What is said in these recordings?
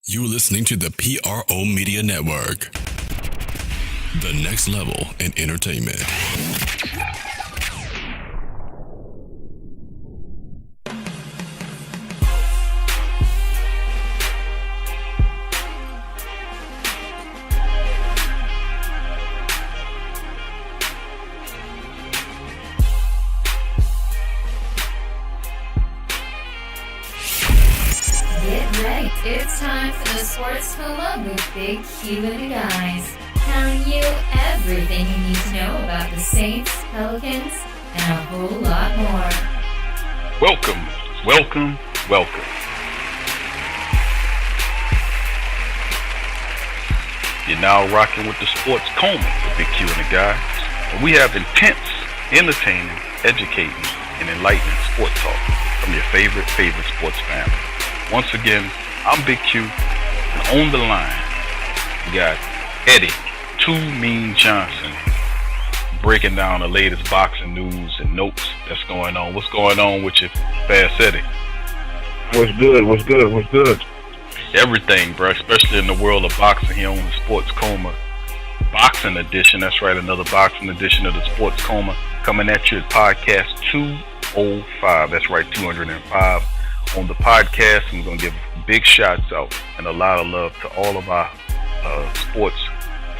You're listening to the PRO Media Network. The next level in entertainment. It's time for the Sports Coma with Big Q and the guys, telling you everything you need to know about the Saints, Pelicans, and a whole lot more. Welcome. You're now rocking with the Sports Coma with Big Q and the guys, and we have intense, entertaining, educating, and enlightening sports talk from your favorite sports family. Once again, I'm Big Q, and on the line, we got Eddie, Too Mean Johnson, breaking down the latest boxing news and notes that's going on. What's going on with you, Fast Eddie? What's good? Everything, bro, especially in the world of boxing here on the Sports Coma Boxing Edition. That's right, another boxing edition of the Sports Coma coming at you at podcast 205. That's right, 205. On the podcast, I'm going to give big shots out and a lot of love to all of our sports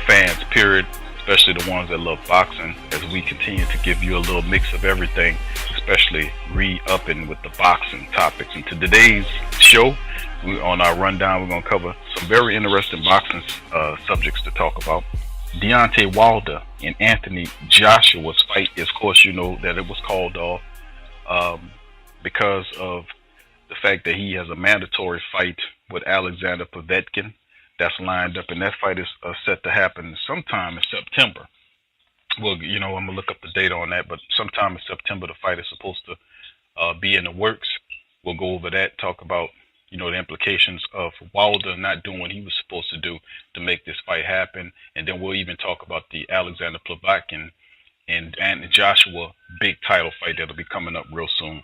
fans, period, especially the ones that love boxing, as we continue to give you a little mix of everything, especially re-upping with the boxing topics. And to today's show, on our rundown, we're going to cover some very interesting boxing subjects to talk about. Deontay Wilder and Anthony Joshua's fight. Of course, you know that it was called off because of the fact that he has a mandatory fight with Alexander Povetkin that's lined up, and that fight is set to happen sometime in September. Well, you know, I'm going to look up the date on that, but sometime in September the fight is supposed to be in the works. We'll go over that, talk about, you know, the implications of Wilder not doing what he was supposed to do to make this fight happen, and then we'll even talk about the Alexander Povetkin and Joshua big title fight that'll be coming up real soon.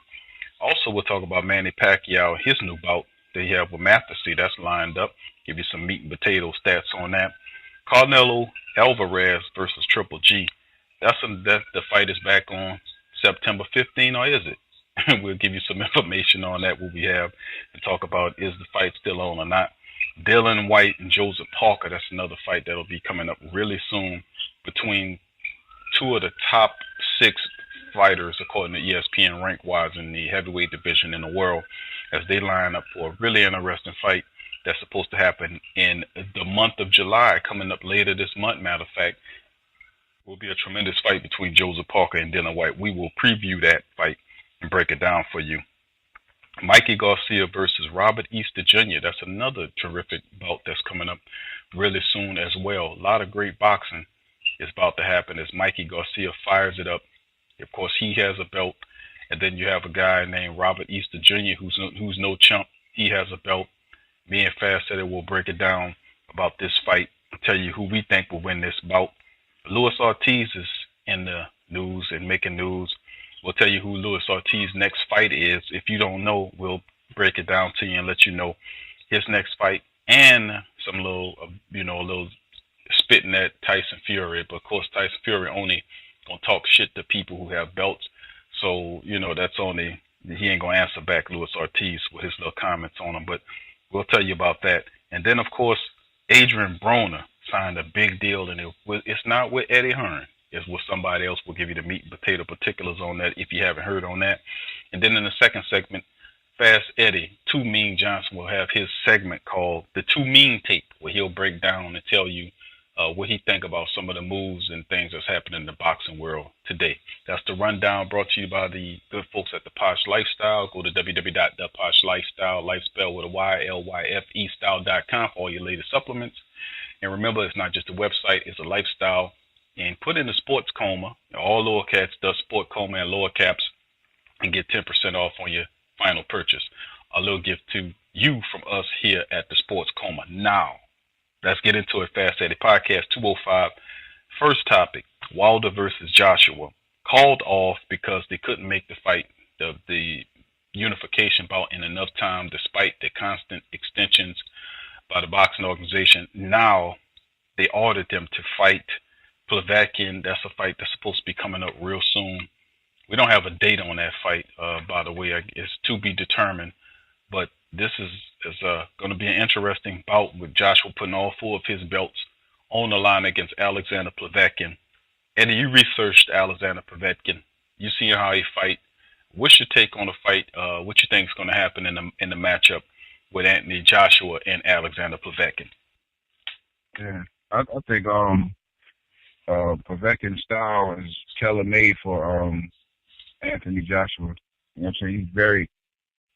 Also, we'll talk about Manny Pacquiao, his new bout that he have with Matthysse that's lined up. Give you some meat and potato stats on that. Canelo Alvarez versus Triple G. The fight is back on September 15, or is it? We'll give you some information on that, what we have, and talk about is the fight still on or not. Dillian, Whyte, and Joesph Parker. That's another fight that'll be coming up really soon between two of the top 6 fighters, according to ESPN rank-wise, in the heavyweight division in the world, as they line up for a really interesting fight that's supposed to happen in the month of July, coming up later this month. Matter of fact, will be a tremendous fight between Joesph Parker and Dillian Whyte. We will preview that fight and break it down for you. Mikey Garcia versus Robert Easter Jr. That's another terrific bout that's coming up really soon as well. A lot of great boxing is about to happen as Mikey Garcia fires it up. Of course, he has a belt, and then you have a guy named Robert Easter Jr. who's no chump. He has a belt. Me and Fast said it will break it down about this fight, tell you who we think will win this bout. Luis Ortiz is in the news and making news. We'll tell you who Luis Ortiz's next fight is. If you don't know, we'll break it down to you and let you know his next fight, and some little spitting at Tyson Fury. But of course, Tyson Fury only gonna talk shit to people who have belts, so you know that's only, he ain't gonna answer back Luis Ortiz with his little comments on him, but we'll tell you about that. And then of course, Adrian Broner signed a big deal, and it's not with Eddie Hearn, it's with somebody else. We'll give you the meat and potato particulars on that if you haven't heard on that. And then in the second segment, Fast Eddie, Too Mean Johnson, will have his segment called the Too Mean Tape, where he'll break down and tell you what he think about some of the moves and things that's happening in the boxing world today. That's the rundown brought to you by the good folks at the Posh Lifestyle. Go to www.theposhlifestyle, life spelled with a Y, L-Y-F-E style.com for all your latest supplements. And remember, it's not just a website, it's a lifestyle. And put in the Sports Coma, all lower cats, does Sport Coma and lower caps, and get 10% off on your final purchase. A little gift to you from us here at the Sports Coma. Now, let's get into it. Fast Eddie podcast 205. First topic, Wilder versus Joshua. Called off because they couldn't make the fight, the unification bout in enough time, despite the constant extensions by the boxing organization. Now they ordered them to fight Povetkin. That's a fight that's supposed to be coming up real soon. We don't have a date on that fight, by the way. It's to be determined. But this is going to be an interesting bout with Joshua putting all 4 of his belts on the line against Alexander Povetkin. Eddie, you researched Alexander Povetkin. You see how he fight. What's your take on the fight? What you think is going to happen in the matchup with Anthony Joshua and Alexander Povetkin? Yeah, I think Povetkin's style is tailor-made for Anthony Joshua. You know what I'm saying? He's very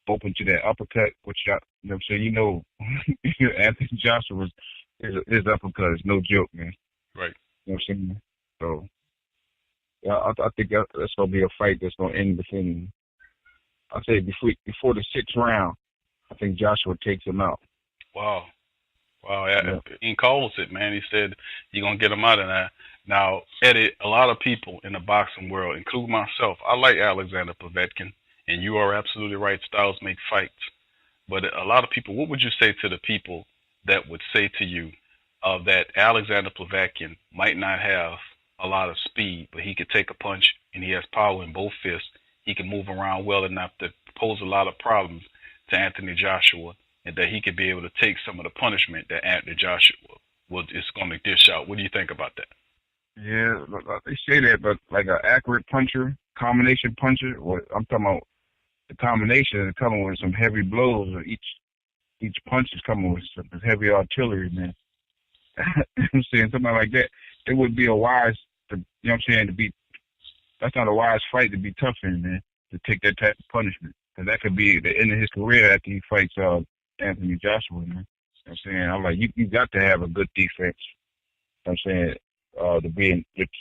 open to that uppercut, which, you know what I'm saying? You know, Anthony Joshua, his uppercut is no joke, man. Right. You know what I'm saying? So, yeah, I think that's going to be a fight that's going to end within, I'd say, before the 6th round. I think Joshua takes him out. Wow. Yeah. He calls it, man. He said you're going to get him out of there. Now, Eddie, a lot of people in the boxing world, including myself, I like Alexander Povetkin, and you are absolutely right. Styles make fights. But a lot of people, what would you say to the people that would say to you that Alexander Povetkin might not have a lot of speed, but he could take a punch and he has power in both fists? He can move around well enough to pose a lot of problems to Anthony Joshua, and that he could be able to take some of the punishment that Anthony Joshua is going to dish out. What do you think about that? Yeah, they say that, but like an accurate puncher, combination puncher, I'm talking about the combination is coming with some heavy blows, or each punch is coming with some heavy artillery, man. I'm saying something like that. It would be a wise, you know what I'm saying, that's not a wise fight to be tough in, man, to take that type of punishment. Because that could be the end of his career after he fights Anthony Joshua, man. You know what I'm saying? I'm like, you got to have a good defense. You know what I'm saying?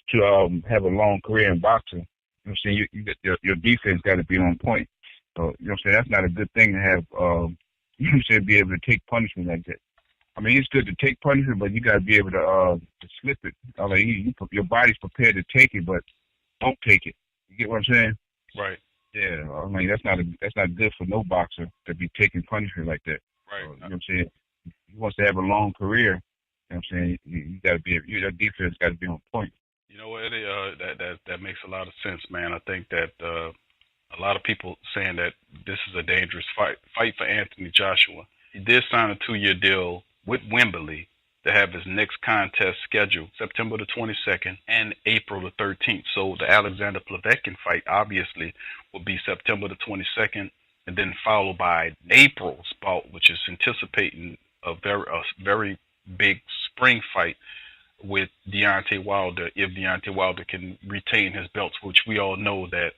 To have a long career in boxing. You know what I'm saying? Your defense got to be on point. So, you know what I'm saying? That's not a good thing to have, you know what I'm saying, be able to take punishment like that. I mean, it's good to take punishment, but you got to be able to slip it. Like your body's prepared to take it, but don't take it. You get what I'm saying? Right. Yeah, I mean that's not good for no boxer to be taking punishment like that. Right. You know what I'm saying? He wants to have a long career. You know what I'm saying? You got to be your defense got to be on point. You know what, Eddie? That makes a lot of sense, man. I think that a lot of people saying that this is a dangerous fight for Anthony Joshua. He did sign a 2-year deal with Wembley to have his next contest scheduled September the 22nd and April the 13th. So the Alexander Povetkin fight obviously will be September the 22nd, and then followed by April's bout, which is anticipating a very big spring fight with Deontay Wilder, if Deontay Wilder can retain his belts, which we all know that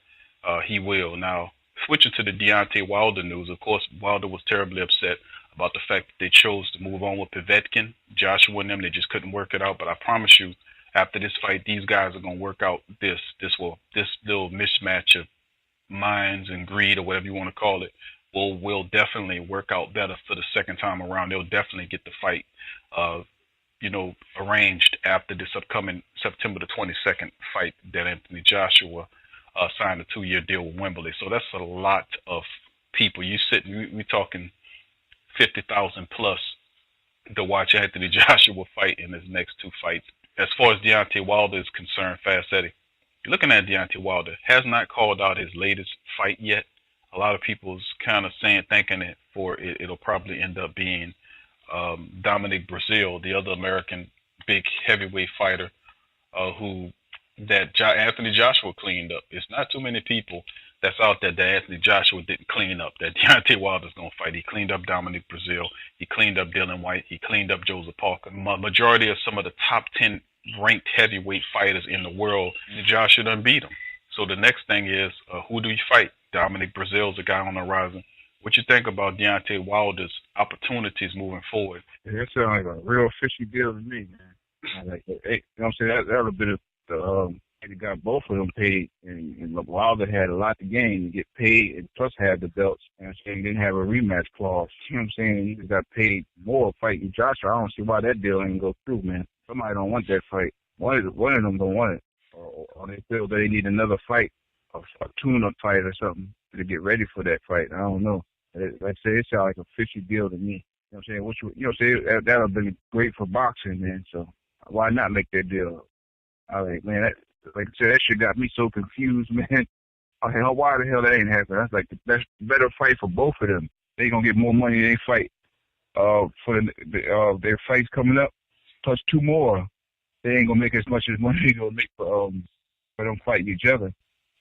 he will. Now, switching to the Deontay Wilder news, of course, Wilder was terribly upset about the fact that they chose to move on with Povetkin. Joshua and them, they just couldn't work it out. But I promise you, after this fight, these guys are going to work out this little mismatch of minds and greed, or whatever you want to call it, will definitely work out better for the second time around. They'll definitely get the fight arranged after this upcoming September the 22nd fight that Anthony Joshua signed a 2-year deal with Wembley. So that's a lot of people. We're talking 50,000 plus to watch Anthony Joshua fight in his next 2 fights. As far as Deontay Wilder is concerned, Fast Eddie, looking at Deontay Wilder, has not called out his latest fight yet. A lot of people's kind of thinking it'll probably end up being Dominic Breazeale, the other American big heavyweight fighter Anthony Joshua cleaned up. It's not too many people that's out there that Anthony Joshua didn't clean up, that Deontay Wilder's going to fight. He cleaned up Dominic Breazeale. He cleaned up Dillian Whyte. He cleaned up Joesph Parker. Majority of some of the top 10 ranked heavyweight fighters in the world, Joshua done beat him. So the next thing is, who do you fight? Dominic Breazeale's a guy on the horizon. What you think about Deontay Wilder's opportunities moving forward? Yeah, that sounds like a real fishy deal to me, man. Like, you know what I'm saying? That would have been they got both of them paid, and Wilder had a lot to gain to get paid, and plus had the belts. You know what I'm saying? He didn't have a rematch clause. You know what I'm saying? He just got paid more fighting Joshua. I don't see why that deal ain't go through, man. Somebody don't want that fight. One of them don't want it, or they feel that they need another fight, a tune-up fight or something to get ready for that fight. I don't know. Like I say, it sounds like a fishy deal to me. You know what I'm saying? Which would, you know, say that would have been great for boxing, man. So why not make that deal? I like, man, that, like I said, that shit got me so confused, man. I said, why the hell that ain't happening? That's like that's better fight for both of them. They gonna get more money than they fight for their fights coming up. Plus 2 more, they ain't gonna make as much as money they gonna make for them fighting each other.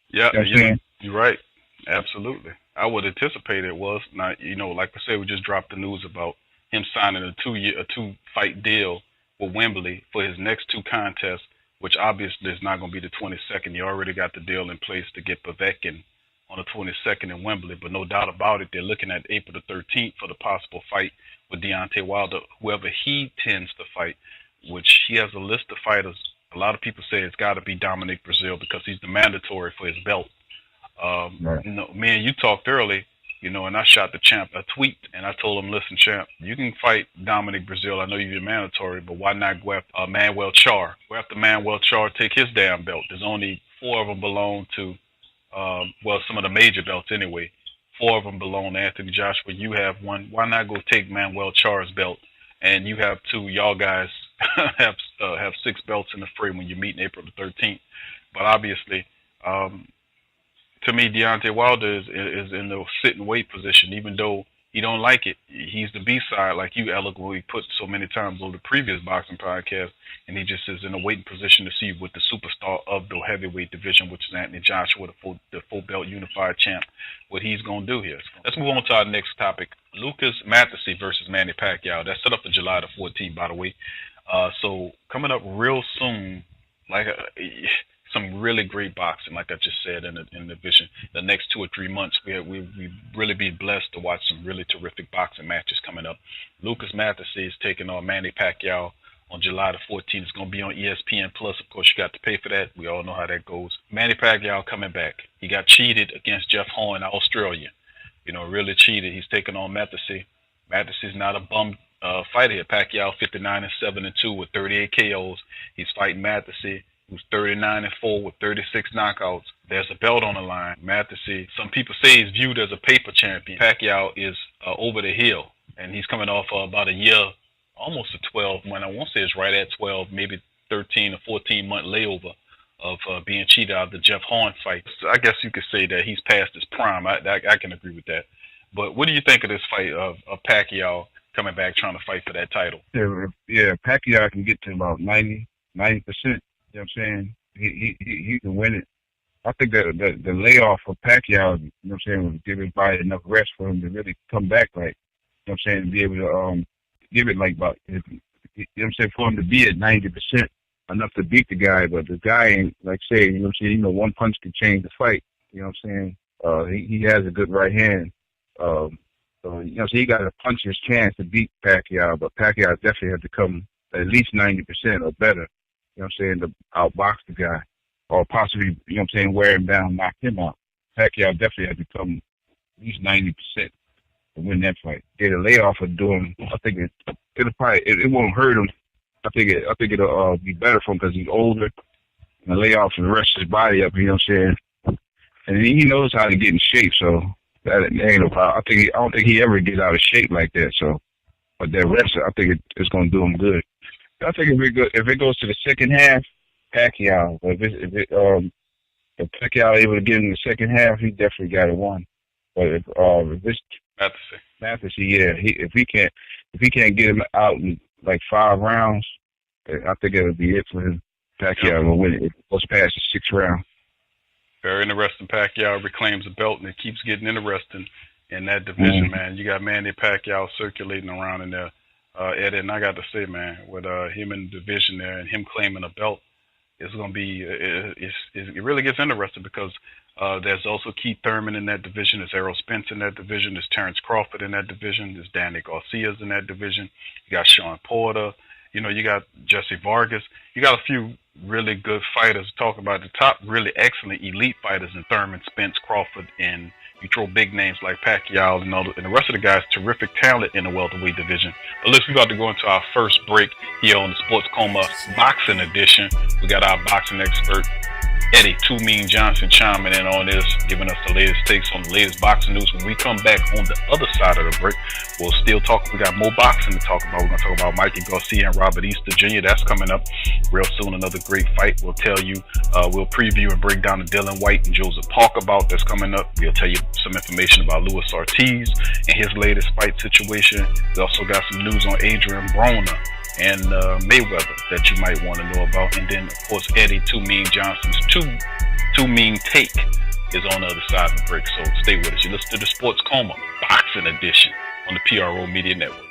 Yeah, you know what I'm saying? You're right. Absolutely. I would anticipate it was not. You know, like I said, we just dropped the news about him signing a 2-fight deal with Wembley for his next 2 contests, which obviously is not going to be the 22nd. You already got the deal in place to get Povetkin on the 22nd in Wembley, but no doubt about it, they're looking at April the 13th for the possible fight with Deontay Wilder, whoever he tends to fight, which he has a list of fighters. A lot of people say it's got to be Dominic Breazeale because he's the mandatory for his belt. Right. You know, me and you talked early, you know, and I shot the champ a tweet, and I told him, listen, champ, you can fight Dominic Breazeale. I know you're mandatory, but why not go after Manuel Charr? Go after Manuel Charr, take his damn belt. There's only 4 of them belong to, some of the major belts anyway. 4 of them belong to Anthony Joshua. You have 1. Why not go take Manuel Charr's belt? And you have 2. Y'all guys have 6 belts in the frame when you meet in April the 13th. But obviously, to me, Deontay Wilder is in the sit and wait position, even though he don't like it. He's the B-side, like you eloquently put so many times on the previous boxing podcast, and he just is in a waiting position to see what the superstar of the heavyweight division, which is Anthony Joshua, the full belt unified champ, what he's going to do here. Let's move on to our next topic. Matthysse versus Manny Pacquiao. That's set up for July the 14th, by the way. So coming up real soon, some really great boxing, like I just said in the division. The next 2 or 3 months, we really be blessed to watch some really terrific boxing matches coming up. Matthysse is taking on Manny Pacquiao on July the 14th. It's going to be on ESPN Plus. Of course, you got to pay for that. We all know how that goes. Manny Pacquiao coming back. He got cheated against Jeff Horn, Australia. You know, really cheated. He's taking on Matthysse. Matthysse is not a bum fighter here. Pacquiao 59-7-2 with 38 KOs. He's fighting Matthysse, who's 39-4 with 36 knockouts. There's a belt on the line. Matthysse, some people say he's viewed as a paper champion. Pacquiao is over the hill, and he's coming off about a year, almost a 12 month. I won't say it's right at 12, maybe 13 or 14 month layover of being cheated out of the Jeff Horn fight. So I guess you could say that he's past his prime. I can agree with that. But what do you think of this fight of Pacquiao coming back trying to fight for that title? Yeah, Pacquiao can get to about 90%. You know what I'm saying? He can win it. I think that the layoff for Pacquiao, you know what I'm saying, would give his body enough rest for him to really come back, like, you know what I'm saying, to be able to give it like about, you know what I'm saying, for him to be at 90%, enough to beat the guy, but the guy ain't, like say, you know what I'm saying, one punch can change the fight, you know what I'm saying? He has a good right hand. So, you know what I'm saying, he got a puncher's chance to beat Pacquiao, but Pacquiao definitely has to come at least 90% or better. You know what I'm saying, to outbox the guy, or possibly, you know what I'm saying, wear him down, knock him out. Pacquiao definitely had to come at least 90% to win that fight. Get a layoff of doing, I think it won't hurt him. I think it'll be better for him because he's older, and a layoff and rest his body up, you know what I'm saying? And he knows how to get in shape, so that ain't no problem. I don't think he ever gets out of shape like that, so, but that rest, I think it's going to do him good. I think if it goes to the second half, Pacquiao. But if Pacquiao able to get in the second half, he definitely got it won. But if it's Matthysse, yeah, if he can't get him out in like 5 rounds, I think it'll be it for him. Pacquiao will win it. It goes past the 6th round. Very interesting. Pacquiao reclaims the belt, and it keeps getting interesting in that division, man. You got Manny Pacquiao circulating around in there. Eddie, and I got to say, man, with him in the division there and him claiming a belt, it's going to be, it really gets interesting because there's also Keith Thurman in that division, there's Errol Spence in that division, there's Terrence Crawford in that division, there's Danny Garcia's in that division, you got Sean Porter, you know, you got Jesse Vargas, you got a few really good fighters. Talk about the top really excellent elite fighters in Thurman, Spence, Crawford, and you throw big names like Pacquiao and the rest of the guys, terrific talent in the welterweight division. But listen, we're about to go into our first break here on the Sports Coma Boxing Edition. We got our boxing expert, Eddy, Too Mean Johnson, chiming in on this, giving us the latest takes on the latest boxing news. When we come back on the other side of the break, we'll still talk. We got more boxing to talk about. We're going to talk about Mikey, Garcia, and Robert Easter Jr. That's coming up real soon. Another great fight. We'll tell you, we'll preview and break down the Dillian Whyte and Joesph Parker bout that's coming up. We'll tell you some information about Luis Ortiz and his latest fight situation. We also got some news on Adrian Broner and Mayweather that you might want to know about. And then, of course, Eddy, Too Mean Johnson's Too Mean Take is on the other side of the break. So stay with us. You listen to the Sports Coma Boxing Edition on the PRO Media Network.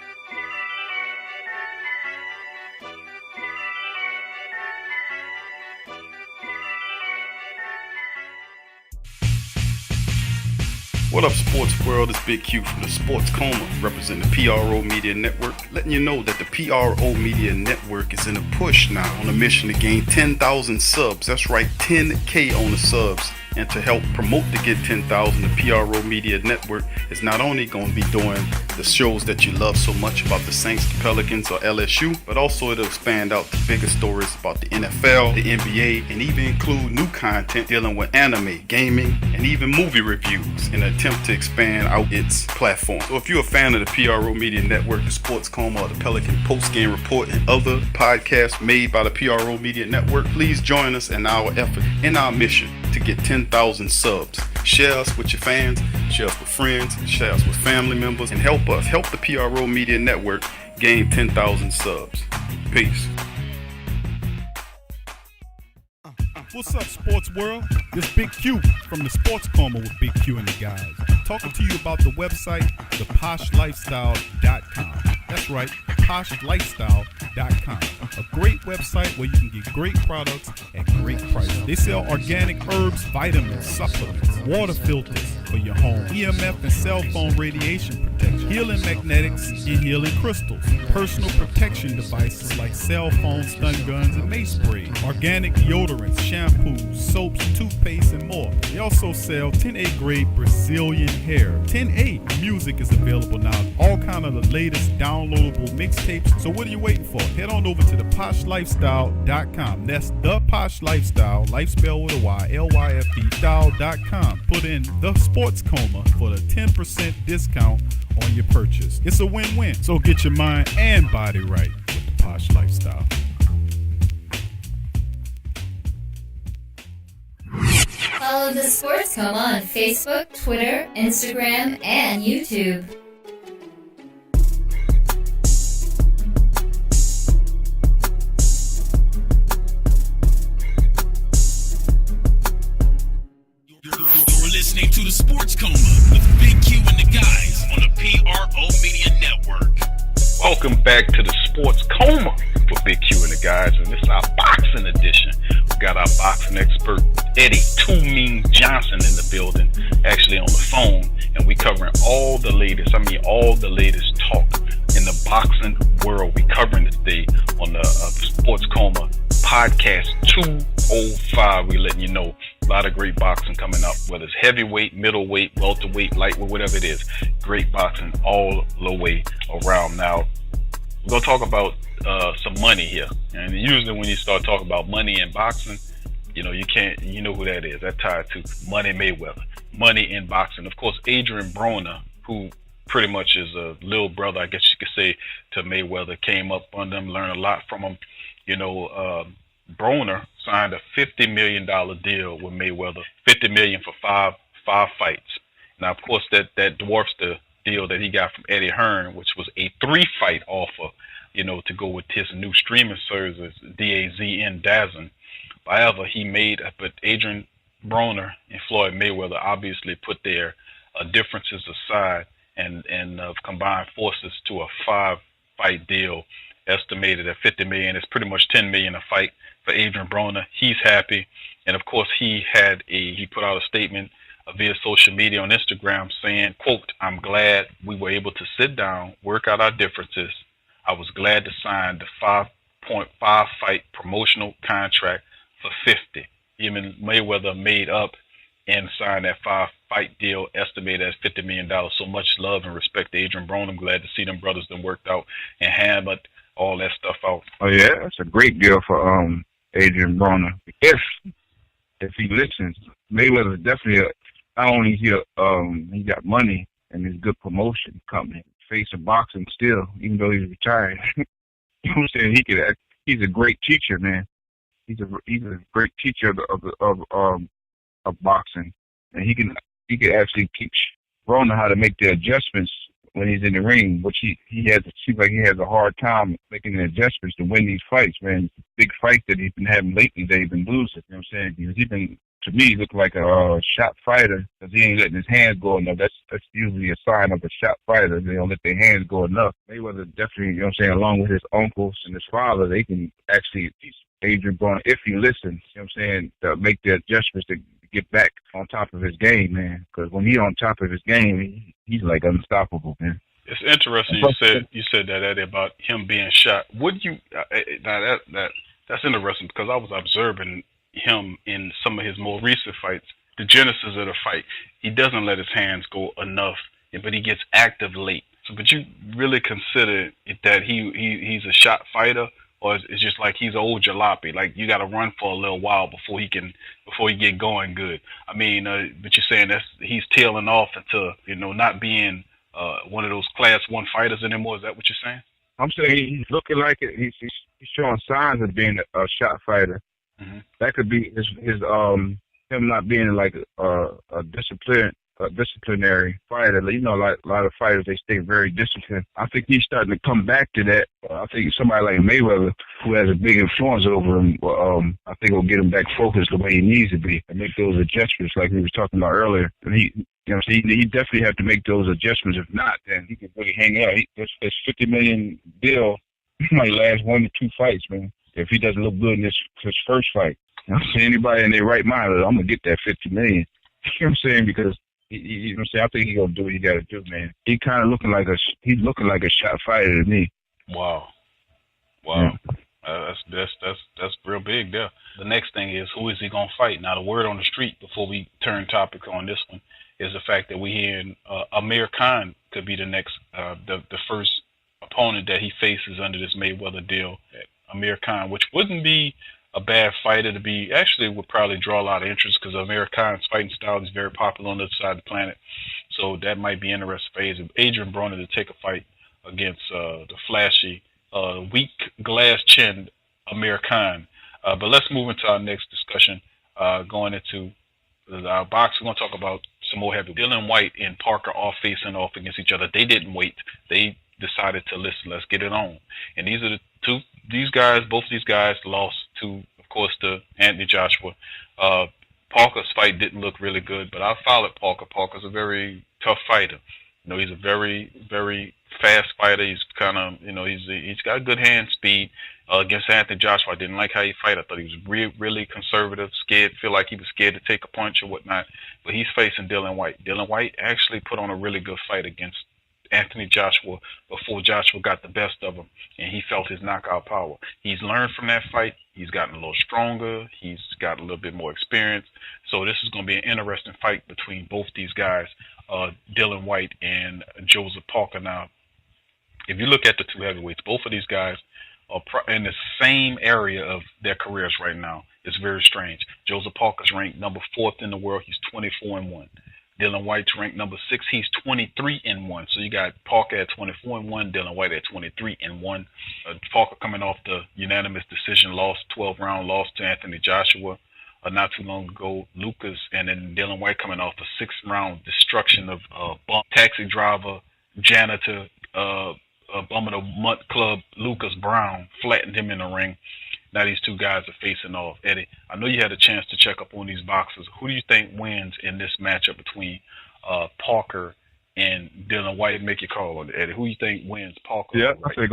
What up, sports world? It's Big Q from the Sports Coma, representing the PRO Media Network, letting you know that the PRO Media Network is in a push now on a mission to gain 10,000 subs. That's right, 10K on the subs. And to help promote to get 10,000, the PRO Media Network is not only going to be doing the shows that you love so much about the Saints, the Pelicans, or LSU, but also it'll expand out to bigger stories about the NFL, the NBA, and even include new content dealing with anime, gaming, and even movie reviews in an attempt to expand out its platform. So if you're a fan of the PRO Media Network, the Sports Coma, or the Pelican Post-Game Report, and other podcasts made by the PRO Media Network, please join us in our effort, in our mission to get 10,000 subs. Share us with your fans, share us with friends, share us with family members, and help the PRO Media Network gain 10,000 subs. Peace. What's up, sports world? This Big Q from the Sports Coma with Big Q and the guys. Talking to you about the website, theposhlifestyle.com. That's right, poshlifestyle.com. A great website where you can get great products at great prices. They sell organic herbs, vitamins, supplements, water filters for your home, EMF and cell phone radiation protection, healing magnetics and healing crystals, personal protection devices like cell phones, stun guns, and mace sprays, organic deodorants, shampoos, soaps, toothpaste, and more. They also sell 10A grade Brazilian hair. 10A music is available now. All kind of the latest downloadable mixtapes. So what are you waiting for? Head on over to the poshlifestyle.com. That's the Posh Lifestyle, life spelled with a Y, LYFE style.com. Put in the Sports Coma for the 10% discount on your purchase. It's a win-win. So get your mind and body right with the Posh Lifestyle. Follow the Sports Coma on Facebook, Twitter, Instagram, and YouTube. You're listening to the Sports Coma with Big Q and the guys on the PRO Media Network. Welcome back to the Sports Coma with Big Q and the guys, and this is our boxing edition. We got our boxing expert Eddy, Too Mean Johnson, in the building, actually on the phone, and we covering all the latest talk in the boxing world. We covering it today on the Sports Coma podcast 205. We letting you know a lot of great boxing coming up, whether it's heavyweight, middleweight, welterweight, lightweight, whatever it is. Great boxing all the way around. Now, we're going to talk about some money here. And usually when you start talking about money in boxing, you know who that is. That's tied to Money Mayweather. Money in boxing. Of course, Adrian Broner, who pretty much is a little brother, I guess you could say, to Mayweather, came up under him, learned a lot from him. Broner signed a $50 million deal with Mayweather, $50 million for five fights. Now, of course, that dwarfs the deal that he got from Eddie Hearn, which was a 3-fight offer, to go with his new streaming service, DAZN, DAZN. However, but Adrian Broner and Floyd Mayweather obviously put their differences aside and combined forces to a 5-fight deal, estimated at $50 million. It's pretty much $10 million a fight for Adrian Broner. He's happy, and of course he put out a statement via social media on Instagram saying, quote, "I'm glad we were able to sit down, work out our differences. I was glad to sign the 5.5 fight promotional contract for 50. Even Mayweather made up and signed that 5-fight deal estimated at $50 million. So much love and respect to Adrian Broner. I'm glad to see them brothers done worked out and hammered all that stuff out. Oh yeah, that's a great deal for Adrian Broner. If if he listens. Mayweather definitely not only he got money and his good promotion company, face of boxing still, even though he's retired. You know what I'm saying? He's a great teacher, man. He's a great teacher of boxing, and he can actually teach Rona how to make the adjustments when he's in the ring, which he seems like he has a hard time making the adjustments to win these fights, man. Big fights that he's been having lately that he's been losing. You know what I'm saying? Because he's been, to me, look like a shot fighter because he ain't letting his hands go enough. That's usually a sign of a shot fighter. They don't let their hands go enough. Mayweather definitely, you know what I'm saying, along with his uncles and his father, they can actually teach Adrian Broner, if he listens, you know what I'm saying, to make the adjustments to get back on top of his game, man. Because when he's on top of his game, he's like unstoppable, man. It's interesting you said that, Eddie, about him being shot. Would you that's interesting because I was observing him in some of his more recent fights. The genesis of the fight, he doesn't let his hands go enough, but he gets active late. So, but you really consider it that he's a shot fighter, or it's just like he's an old jalopy? Like you got to run for a little while before he get going good. I mean, but you're saying he's tailing off into not being one of those Class 1 fighters anymore. Is that what you're saying? I'm saying he's looking like it. He's showing signs of being a shot fighter. Mm-hmm. That could be his him not being like a disciplinary fighter. You know, like a lot of fighters, they stay very disciplined. I think he's starting to come back to that. I think somebody like Mayweather, who has a big influence over him, I think will get him back focused the way he needs to be and make those adjustments like we were talking about earlier. And he definitely have to make those adjustments. If not, then he can really hang out. This $50 million deal might last 1 to 2 fights, man. If he doesn't look good in his first fight, I'm saying anybody in their right mind, I'm gonna get that $50 million. You know what I'm saying? Because you know what I'm saying, I think he's gonna do what he got to do, man. He's looking like a shot fighter to me. Wow. Yeah. That's real big there. The next thing is, who is he gonna fight? Now, the word on the street before we turn topic on this one is the fact that we hearing Amir Khan could be the next the first opponent that he faces under this Mayweather deal. Amir Khan, which wouldn't be a bad fighter to be, actually would probably draw a lot of interest because Amir Khan's fighting style is very popular on the other side of the planet. So that might be interesting for Adrian Broner to take a fight against the flashy, weak, glass-chinned Amir Khan. But let's move into our next discussion, going into our box. We're going to talk about some more heavy. Dillian Whyte and Parker all facing off against each other. They didn't wait. They decided to listen. Let's get it on. And these are both of these guys lost to, of course, to Anthony Joshua. Parker's fight didn't look really good, but I followed Parker. Parker's a very tough fighter. He's a very, very fast fighter. He's kind of, he's got good hand speed. Against Anthony Joshua, I didn't like how he fight. I thought he was really conservative, feel like he was scared to take a punch or whatnot. But he's facing Dillian Whyte. Dillian Whyte actually put on a really good fight against Anthony Joshua before Joshua got the best of him, and he felt his knockout power. He's learned from that fight. He's gotten a little stronger. He's got a little bit more experience. So this is going to be an interesting fight between both these guys, Dillian Whyte and Joesph Parker. Now, if you look at the two heavyweights, both of these guys are in the same area of their careers right now. It's very strange. Joesph Parker's ranked number 4th in the world. He's 24-1. Dillian Whyte's ranked number 6. He's 23-1. So you got Parker at 24-1, Dillian Whyte at 23-1. Parker coming off the unanimous decision loss, 12-round loss to Anthony Joshua not too long ago. Lucas, and then Dillian Whyte coming off a 6th-round destruction of taxi driver, janitor, bum of the month club, Lucas Brown, flattened him in the ring. Now these two guys are facing off. Eddie, I know you had a chance to check up on these boxers. Who do you think wins in this matchup between Parker and Dillian Whyte? Make your call on it, Eddie. Who do you think wins, Parker? Yeah, I think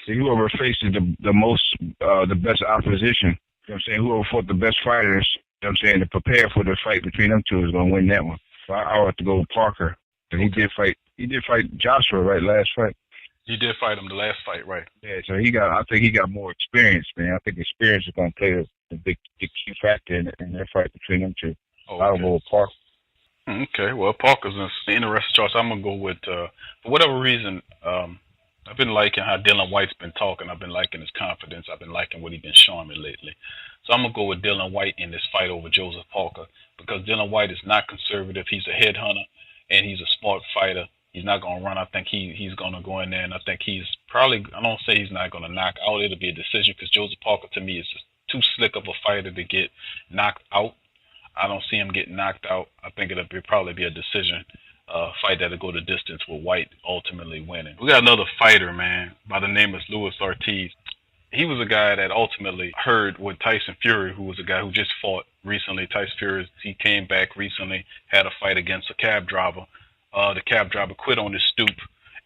whoever faces the best opposition, you know what I'm saying, whoever fought the best fighters, you know what I'm saying, to prepare for the fight between them two is going to win that one. So I would have to go with Parker. And he did fight Joshua, right, last fight. You did fight him the last fight, right? Yeah, so I think he got more experience, man. I think experience is going to play a big key factor in their fight between them two. Okay. I'll go with Parker. Okay, well, Parker's an interesting choice. I'm going to go with, for whatever reason, I've been liking how Dillian Whyte's been talking. I've been liking his confidence. I've been liking what he's been showing me lately. So I'm going to go with Dillian Whyte in this fight over Joesph Parker because Dillian Whyte is not conservative. He's a headhunter, and he's a smart fighter. He's not going to run. I think he's going to go in there, and I think he's probably, I don't say he's not going to knock out. It'll be a decision because Joesph Parker, to me, is just too slick of a fighter to get knocked out. I don't see him getting knocked out. I think it'll probably be a decision fight that'll go the distance with Whyte ultimately winning. We got another fighter, man, by the name of Luis Ortiz. He was a guy that ultimately heard with Tyson Fury, who was a guy who just fought recently. Tyson Fury, he came back recently, had a fight against a cab driver. The cab driver quit on his stoop.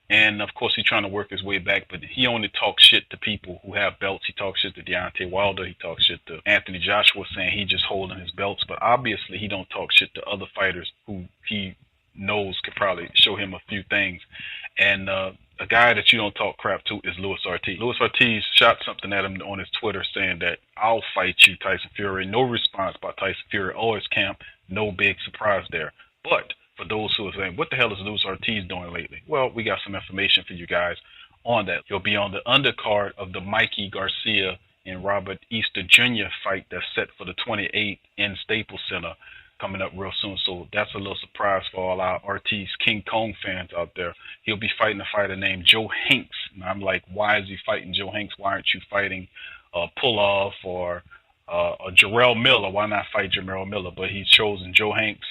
And, of course, he's trying to work his way back, but he only talks shit to people who have belts. He talks shit to Deontay Wilder. He talks shit to Anthony Joshua, saying he just holding his belts. But obviously he don't talk shit to other fighters who he knows could probably show him a few things. And a guy that you don't talk crap to is Luis Ortiz. Luis Ortiz shot something at him on his Twitter saying that, "I'll fight you, Tyson Fury." No response by Tyson Fury or his camp. No big surprise there. But for those who are saying, what the hell is Luis Ortiz doing lately? Well, we got some information for you guys on that. He'll be on the undercard of the Mikey Garcia and Robert Easter Jr. fight that's set for the 28th in Staples Center coming up real soon. So that's a little surprise for all our Ortiz King Kong fans out there. He'll be fighting a fighter named Joe Hanks. And I'm like, why is he fighting Joe Hanks? Why aren't you fighting Pull-Off or Jarrell Miller? Why not fight Jarrell Miller? But he's chosen Joe Hanks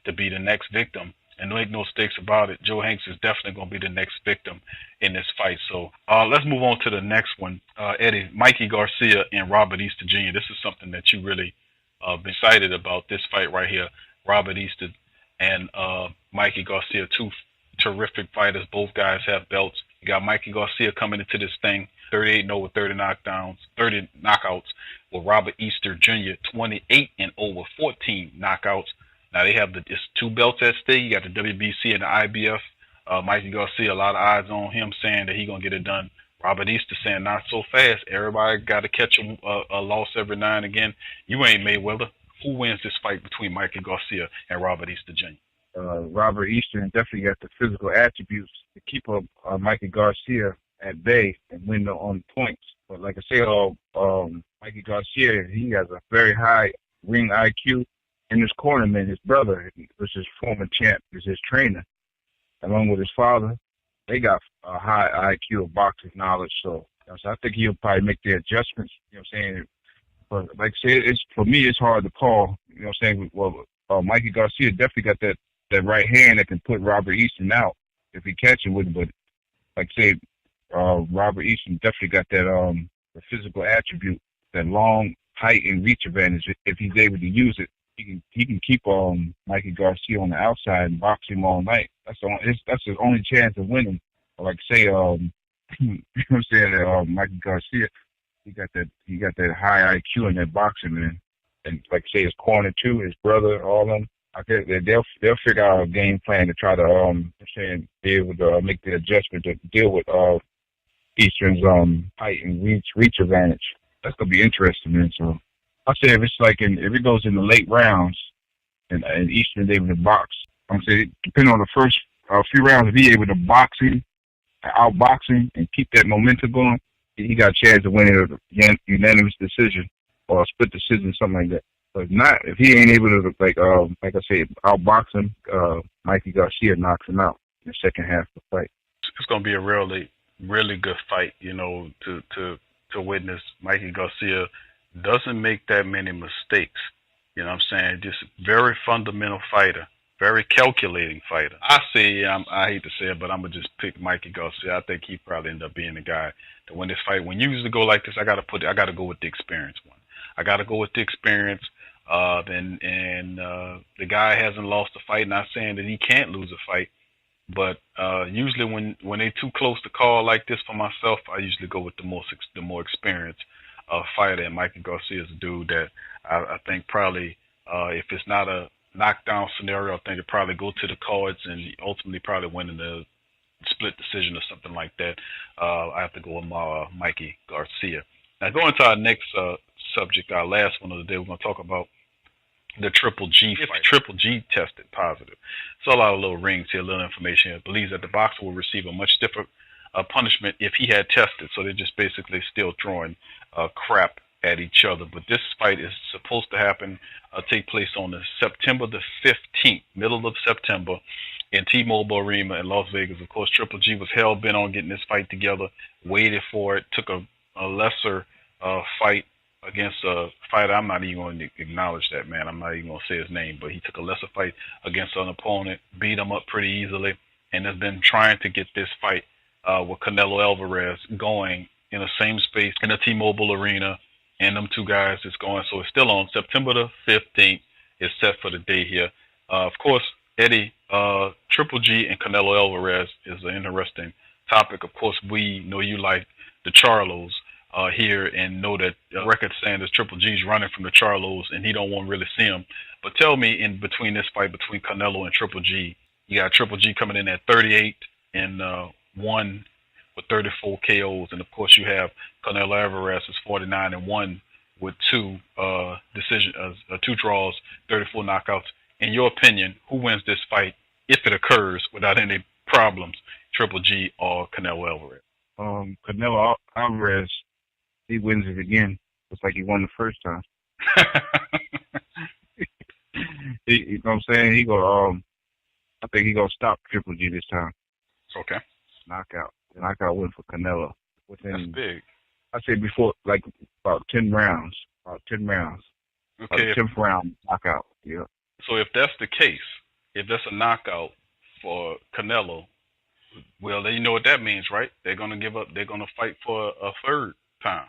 to be the next victim. And make no mistakes about it, Joe Hanks is definitely going to be the next victim in this fight. So let's move on to the next one. Eddie, Mikey Garcia and Robert Easter Jr. This is something that you really been excited about, this fight right here. Robert Easter and Mikey Garcia, two terrific fighters. Both guys have belts. You got Mikey Garcia coming into this thing 38-0 with 30 knockouts, with Robert Easter Jr. 28-0 with 14 knockouts. Now they have it's two belts at stake. You got the WBC and the IBF. Mikey Garcia, a lot of eyes on him, saying that he's going to get it done. Robert Easter saying not so fast. Everybody got to catch a loss every now and again. You ain't Mayweather. Who wins this fight between Mikey Garcia and Robert Easter Jr.? Robert Easter definitely got the physical attributes to keep up Mikey Garcia at bay and win on points. But like I said, Mikey Garcia, he has a very high ring IQ. In his corner, man, his brother, which is former champ, is his trainer, along with his father. They got a high IQ of boxing knowledge, so I think he'll probably make the adjustments. You know what I'm saying? But like I said, for me, it's hard to call. You know what I'm saying? Well, Mikey Garcia definitely got that right hand that can put Robert Easton out if he catch it with him. But like I said, Robert Easton definitely got that the physical attribute, that long height and reach advantage. If he's able to use it, he can keep Mikey Garcia on the outside and box him all night. That's his only chance of winning. Like I say, you know what I'm saying, Mikey Garcia, he got that high IQ in that boxing, man. And like I say, his corner too, his brother, all of them. I guess they'll figure out a game plan to try to be able to make the adjustment to deal with Eastern's height and reach advantage. That's gonna be interesting, man. So I say if it goes in the late rounds and Eastern's able to box, I'm saying depending on the first few rounds, if he's able to outbox him and keep that momentum going, he got a chance of winning a unanimous decision or a split decision, something like that. But if he ain't able to like I said, outbox him, Mikey Garcia knocks him out in the second half of the fight. It's gonna be a really, really good fight, you know, to witness. Mikey Garcia doesn't make that many mistakes. You know what I'm saying? Just very fundamental fighter, very calculating fighter. I hate to say it, but I'm going to just pick Mikey Garcia. I think he probably end up being the guy to win this fight. When you usually go like this, I got to go with the experience one. I got to go with the experience. And the guy hasn't lost a fight. Not saying that he can't lose a fight, but usually when they too close to call like this for myself, I usually go with the more experienced fighter. And Mikey Garcia is a dude that I think probably if it's not a knockdown scenario, I think it probably go to the cards and ultimately probably win in the split decision or something like that. I have to go with Mikey Garcia. Now going to our next subject, our last one of the day, we're going to talk about the Triple G fight. If Triple G tested positive. So a lot of little rings here, a little information here. It believes that the boxer will receive a much stiffer punishment if he had tested. So they're just basically still throwing crap at each other. But this fight is supposed to happen, take place on September the 15th, middle of September, in T-Mobile Arena in Las Vegas. Of course, Triple G was hell-bent on getting this fight together, waited for it, took a lesser fight against a fighter. I'm not even going to acknowledge that, man. I'm not even going to say his name, but he took a lesser fight against an opponent, beat him up pretty easily, and has been trying to get this fight with Canelo Alvarez going in the same space in the T-Mobile Arena, and them two guys is going. So it's still on September the 15th. It's set for the day here. Of course, Eddie, Triple G and Canelo Alvarez is an interesting topic. Of course, we know you like the Charlos here, and know that the record saying that Triple G's running from the Charlos and he don't want to really see him. But tell me, in between this fight between Canelo and Triple G, you got Triple G coming in at 38 and 1 with 34 KOs, and of course you have Canelo Alvarez is 49 and 1 with 2 draws, 34 knockouts. In your opinion, who wins this fight if it occurs without any problems, Triple G or Canelo Alvarez? Canelo Alvarez, he wins it again. It's like he won the first time. You know what I'm saying? I think he gonna stop Triple G this time. Okay. Knockout win for Canelo. That's big. I say before, like about 10 rounds. Okay. 10th round knockout. Yeah. So if that's the case, if that's a knockout for Canelo, well, then you know what that means, right? They're gonna give up. They're gonna fight for a third time.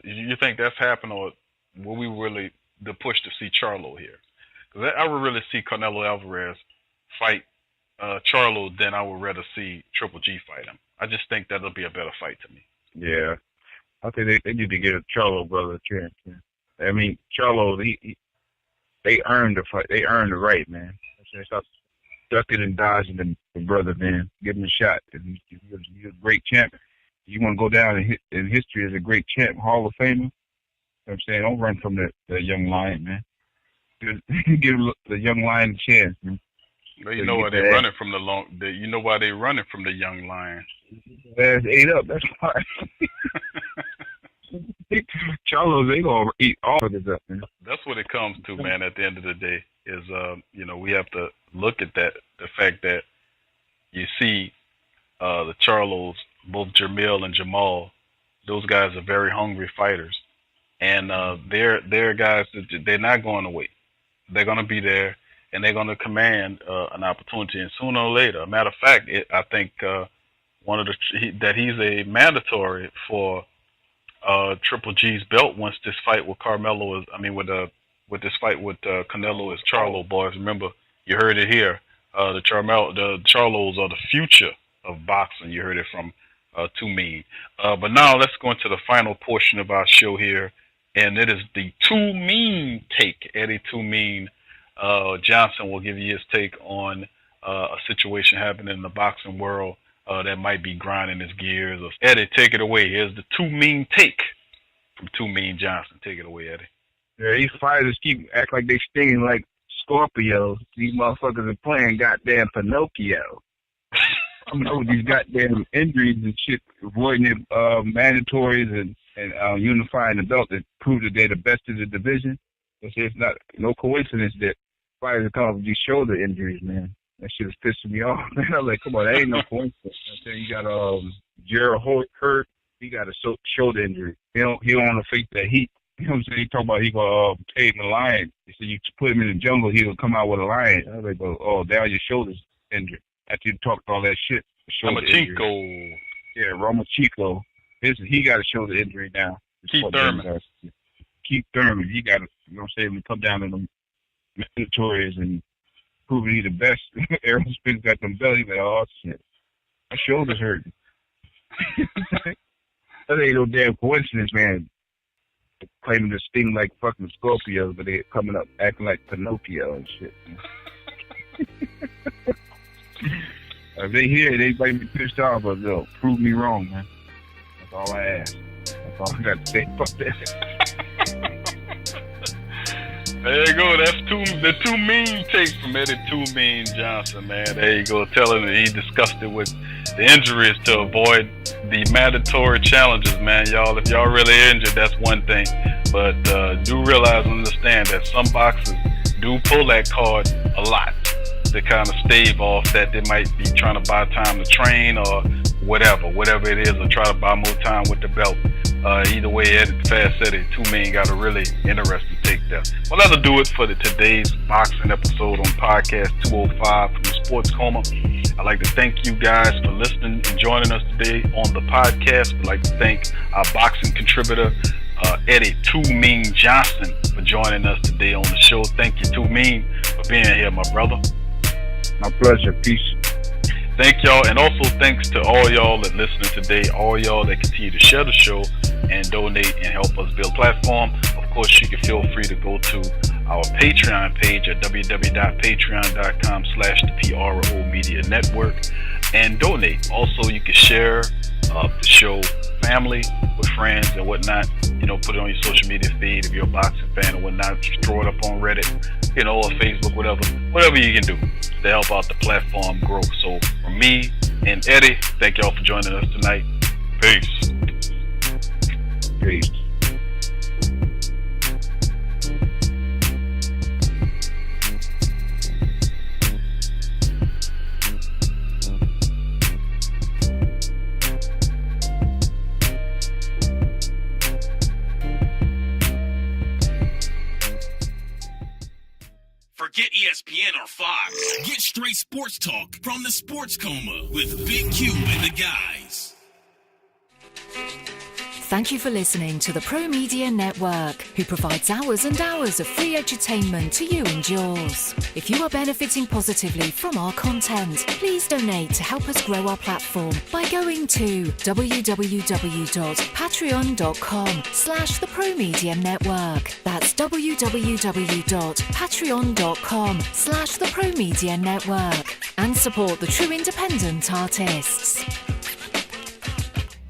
You think that's happened, or will we really the push to see Charlo here? Because I would really see Canelo Alvarez fight Charlo than I would rather see Triple G fight him. I just think that'll be a better fight to me. Yeah, I think they need to get a Charlo brother a chance. Man. I mean, Charlo, they earned the fight. They earned the right, man. Stop ducking and dodging the brother, man. Give him a shot. He's a great champ. You want to go down in history as a great champ, Hall of Famer. You know what I'm saying? Don't run from the young lion, man. Give the young lion a chance, man. Well, you know why they're running from you know why they're running from the young lion. There's 8 up. That's why. Charlos, they gonna eat all of this up, man. That's what it comes to, man. At the end of the day, is we have to look at the fact that you see the Charlos, both Jermell and Jamal. Those guys are very hungry fighters, and they're guys that they're not going to wait. They're going to be there, and they're going to command an opportunity. And sooner or later, matter of fact, I think that he's a mandatory for Triple G's belt once this fight with Carmelo is. I mean, with this fight with Canelo is Charlo boys. Remember, you heard it here. The Charlos are the future of boxing. You heard it from Too Mean. But now let's go into the final portion of our show here, and it is the Too Mean take. Eddie Too Mean Johnson will give you his take on a situation happening in the boxing world that might be grinding his gears. Eddie, take it away. Here's the Too Mean take from Too Mean Johnson. Take it away, Eddie. Yeah, these fighters keep act like they stinging like Scorpios. These motherfuckers are playing goddamn Pinocchio. I mean, with these goddamn injuries and shit, avoiding mandatories and unifying the belt that prove that they're the best in the division. It's not no coincidence that fighters are coming with these shoulder injuries, man. That shit is pissing me off, man. I'm like, come on, that ain't no coincidence. You got Gerald Hurt, he got a shoulder injury. He don't want to face that heat. You know what I'm saying? He talking about he gonna tame the lion. He said you put him in the jungle, he'll come out with a lion. I was like, oh, down your shoulders injured. After you talked all that shit. Romachenko. Yeah, Romachenko. He got a shoulder injury now. Keith Thurman. He got, you know what I'm saying, we come down to them mandatories and proving he the best. Errol Spence got them belly, like, oh shit. My shoulders hurt. That ain't no damn coincidence, man. Claiming to sting like fucking Scorpios, but they coming up acting like Pinocchio and shit. If they hear it, they might be pissed off, but they'll prove me wrong, man. That's all I ask. That's all I got to say. Fuck that. There you go. That's the Too Mean take from Eddie Too Mean Johnson, man. There you go. Telling me he discussed it with the injuries to avoid the mandatory challenges, man. Y'all, if y'all really injured, that's one thing. But do realize and understand that some boxers do pull that card a lot to kind of stave off that they might be trying to buy time to train or whatever it is, or try to buy more time with the belt. Either way, Eddie Fast Eddie, two men got a really interesting take there. Well, that'll do it for today's boxing episode on podcast 205 from the Sports Coma. I'd like to thank you guys for listening and joining us today on the podcast. We'd like to thank our boxing contributor, Eddie Too Mean Johnson, for joining us today on the show. Thank you, Too Mean, for being here, my brother. My pleasure. Peace. Thank y'all, and also thanks to all y'all that listening today, all y'all that continue to share the show and donate and help us build a platform. Of course, you can feel free to go to our Patreon page at www.patreon.com/the PRO Media Network and donate. Also, you can share the show family with friends and whatnot. You know, put it on your social media feed if you're a boxing fan or whatnot. Just throw it up on Reddit, you know, or Facebook, whatever you can do to help out the platform grow. So from me and Eddie, thank y'all for joining us tonight. Peace. Peace. Forget ESPN or Fox. Get straight sports talk from the Sports Coma with Big Q and the guys. Thank you for listening to the Pro Media Network, who provides hours and hours of free edutainment to you and yours. If you are benefiting positively from our content, please donate to help us grow our platform by going to www.patreon.com/the Pro Media Network. That's www.patreon.com/the Pro Media Network, and support the true independent artists.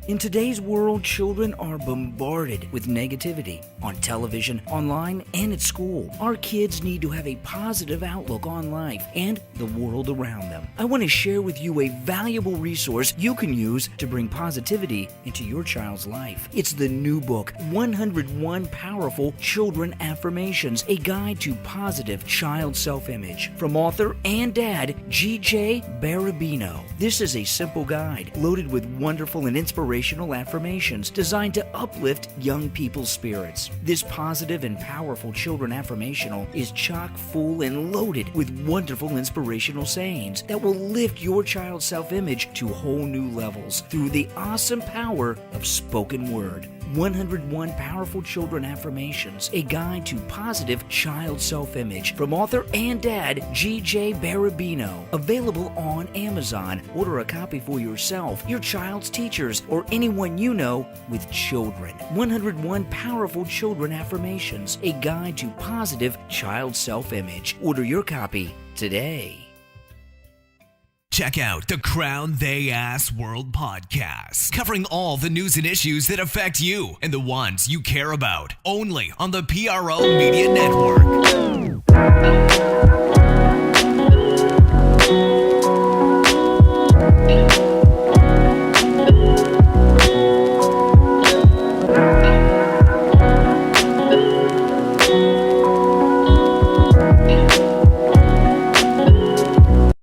In today's world, children are bombarded with negativity on television, online, and at school. Our kids need to have a positive outlook on life and the world around them. I want to share with you a valuable resource you can use to bring positivity into your child's life. It's the new book, 101 Powerful Children Affirmations, a guide to positive child self-image, from author and dad GJ Barabino. This is a simple guide loaded with wonderful and inspirational affirmations designed to uplift young people's spirits. This positive and powerful children affirmational is chock full and loaded with wonderful inspirational sayings that will lift your child's self-image to whole new levels through the awesome power of spoken word. 101 Powerful Children Affirmations, a guide to positive child self-image, from author and dad GJ Barabino. Available on Amazon. Order a copy for yourself, your child's teachers, or anyone you know with children. 101 Powerful Children Affirmations, a guide to positive child self-image. Order your copy today. Check out the Crown They Ass World podcast, covering all the news and issues that affect you and the ones you care about, only on the PRO Media Network.